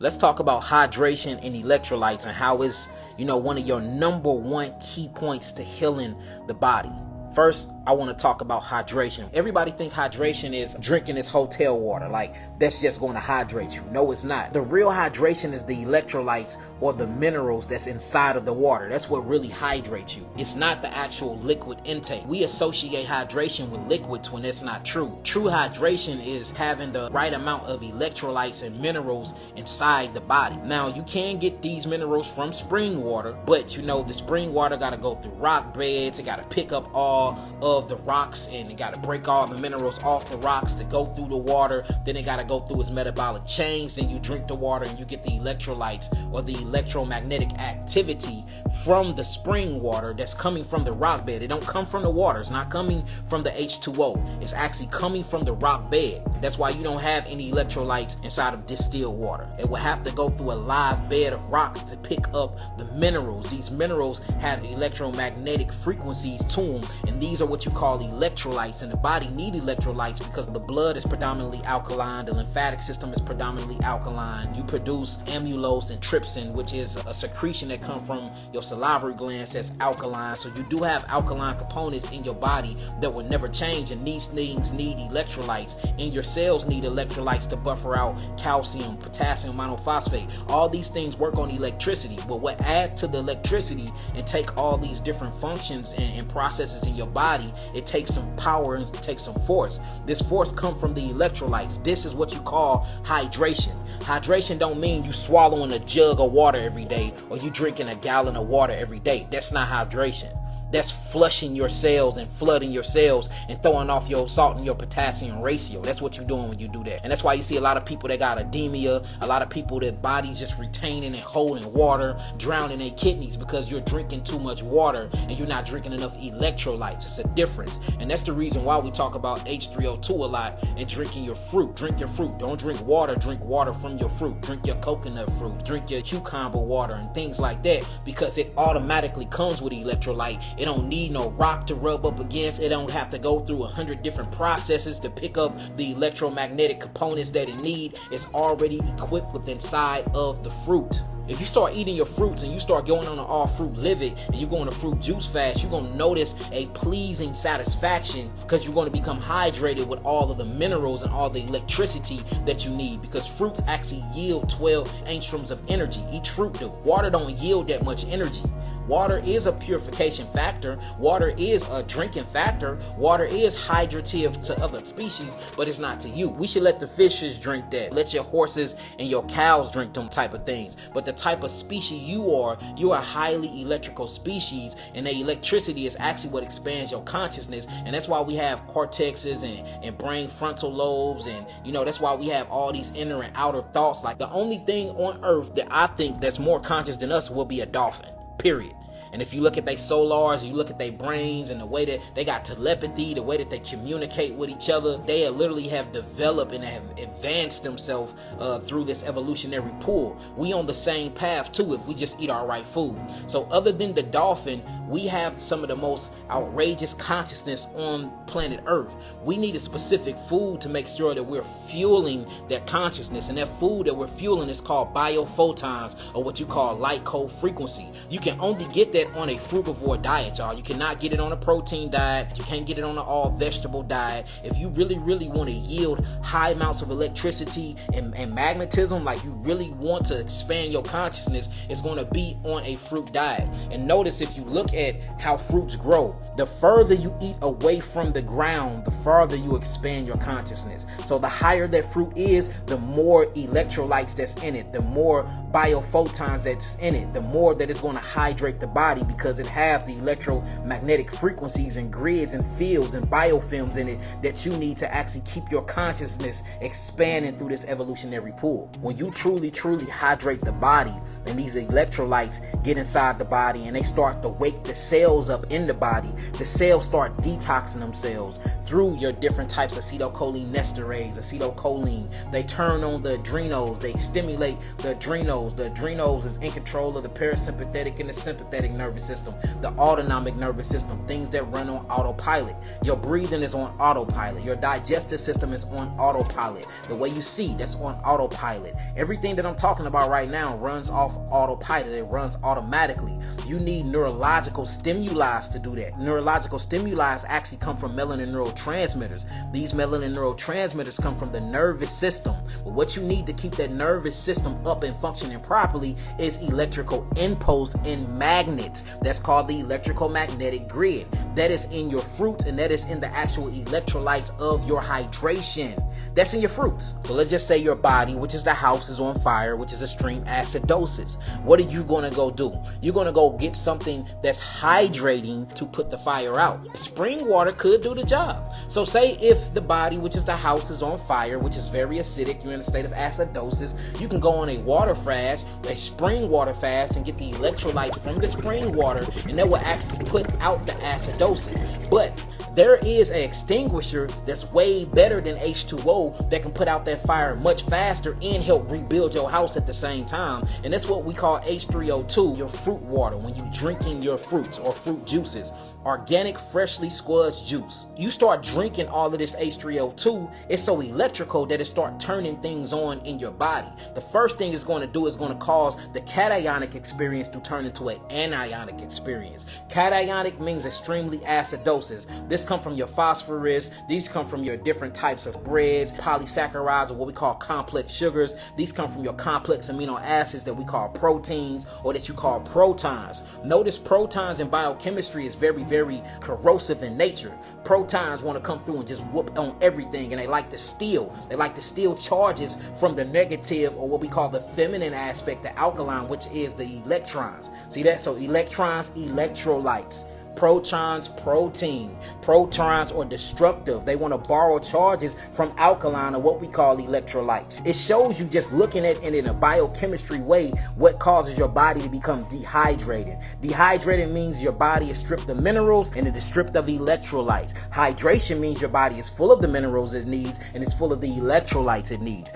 Let's talk about hydration and electrolytes and how it's, one of your number one key points to healing the body. First, I want to talk about hydration. Everybody think hydration is drinking this hotel water. Like, that's just going to hydrate you. No, it's not. The real hydration is the electrolytes or the minerals that's inside of the water. That's what really hydrates you. It's not the actual liquid intake. We associate hydration with liquids when that's not true. True hydration is having the right amount of electrolytes and minerals inside the body. Now, you can get these minerals from spring water, but the spring water got to go through rock beds. It got to pick up all of the rocks, and it got to break all the minerals off the rocks to go through the water. Then it got to go through its metabolic change. Then you drink the water and you get the electrolytes or the electromagnetic activity from the spring water that's coming from the rock bed. It don't come from the water. It's not coming from the H2O. It's actually coming from the rock bed. That's why you don't have any electrolytes inside of distilled water. It will have to go through a live bed of rocks to pick up the minerals. These minerals have electromagnetic frequencies to them, and these are what you call electrolytes. And the body need electrolytes because the blood is predominantly alkaline, the lymphatic system is predominantly alkaline. You produce amylose and trypsin, which is a secretion that comes from your salivary glands that's alkaline. So you do have alkaline components in your body that will never change, and these things need electrolytes. And your cells need electrolytes to buffer out calcium, potassium monophosphate. All these things work on electricity, but what adds to the electricity and take all these different functions and processes in your body, it takes some power and it takes some force. This force comes from the electrolytes. This is what you call hydration. Hydration don't mean you swallowing a jug of water every day or you drinking a gallon of water every day. That's not hydration. That's flushing your cells and flooding your cells and throwing off your salt and your potassium ratio. That's what you're doing when you do that. And that's why you see a lot of people that got anemia, a lot of people that bodies just retaining and holding water, drowning their kidneys because you're drinking too much water and you're not drinking enough electrolytes. It's a difference. And that's the reason why we talk about H3O2 a lot and drinking your fruit. Drink your fruit. Don't drink water from your fruit. Drink your coconut fruit. Drink your cucumber water and things like that, because it automatically comes with electrolyte. It don't need no rock to rub up against. It don't have to go through 100 different processes to pick up the electromagnetic components that it need. It's already equipped with inside of the fruit. If you start eating your fruits and you start going on an all fruit livid and you're going to fruit juice fast, you're going to notice a pleasing satisfaction because you're going to become hydrated with all of the minerals and all the electricity that you need, because fruits actually yield 12 angstroms of energy. Each fruit do. Water don't yield that much energy. Water is a purification factor. Water is a drinking factor. Water is hydrative to other species, but it's not to you. We should let the fishes drink that. Let your horses and your cows drink them type of things. But the type of species you are a highly electrical species, and the electricity is actually what expands your consciousness. And that's why we have cortexes and brain frontal lobes, and that's why we have all these inner and outer thoughts. Like, the only thing on earth that I think that's more conscious than us will be a dolphin, period. And if you look at their solars, you look at their brains and the way that they got telepathy, the way that they communicate with each other, they literally have developed and have advanced themselves through this evolutionary pool. We on the same path too if we just eat our right food. So other than the dolphin, we have some of the most outrageous consciousness on planet Earth. We need a specific food to make sure that we're fueling that consciousness. And that food that we're fueling is called biophotons, or what you call light cold frequency. You can only get that on a frugivore diet, y'all. You cannot get it on a protein diet. You can't get it on an all vegetable diet. If you really want to yield high amounts of electricity and magnetism, like you really want to expand your consciousness, it's going to be on a fruit diet. And notice, if you look at how fruits grow, the further you eat away from the ground, the farther you expand your consciousness. So the higher that fruit is, the more electrolytes that's in it, the more biophotons that's in it, the more that it's going to hydrate the body, because it have the electromagnetic frequencies and grids and fields and biofilms in it that you need to actually keep your consciousness expanding through this evolutionary pool. When you truly hydrate the body and these electrolytes get inside the body and they start to wake the cells up in the body, the cells start detoxing themselves through your different types of acetylcholinesterase, acetylcholine. They turn on the adrenals, they stimulate the adrenals. The adrenals is in control of the parasympathetic and the sympathetic nervous system, the autonomic nervous system, things that run on autopilot. Your breathing is on autopilot. Your digestive system is on autopilot. The way you see, that's on autopilot. Everything that I'm talking about right now runs off autopilot. It runs automatically. You need neurological stimuli to do that. Neurological stimuli actually come from melanin neurotransmitters. These melanin neurotransmitters come from the nervous system. But what you need to keep that nervous system up and functioning properly is electrical impulse and magnets. That's called the electrical magnetic grid. That is in your fruits, and that is in the actual electrolytes of your hydration. That's in your fruits. So let's just say your body, which is the house, is on fire, which is extreme acidosis. What are you going to go do? You're going to go get something that's hydrating to put the fire out. Spring water could do the job. So say if the body, which is the house, is on fire, which is very acidic, you're in a state of acidosis, you can go on a water fast, a spring water fast, and get the electrolytes from the spring water, and that will actually put out the acidosis. But there is an extinguisher that's way better than H2O that can put out that fire much faster and help rebuild your house at the same time. And that's what we call H3O2, your fruit water, when you drinking your fruits or fruit juices. Organic, freshly squeezed juice. You start drinking all of this H3O2, it's so electrical that it start turning things on in your body. The first thing it's going to do is going to cause the cationic experience to turn into an anionic experience. Cationic means extremely acidosis. This come from your phosphorus. These come from your different types of breads, polysaccharides, or what we call complex sugars. These come from your complex amino acids that we call proteins, or that you call protons. Notice protons in biochemistry is very corrosive in nature. Protons want to come through and just whoop on everything, and they like to steal. They like to steal charges from the negative, or what we call the feminine aspect, the alkaline, which is the electrons. See that? So electrons, electrolytes. Protons, protein. Protons are destructive. They want to borrow charges from alkaline, or what we call electrolytes. It shows you, just looking at it in a biochemistry way, what causes your body to become dehydrated. Dehydrated means your body is stripped of minerals and it is stripped of electrolytes. Hydration means your body is full of the minerals it needs and it's full of the electrolytes it needs.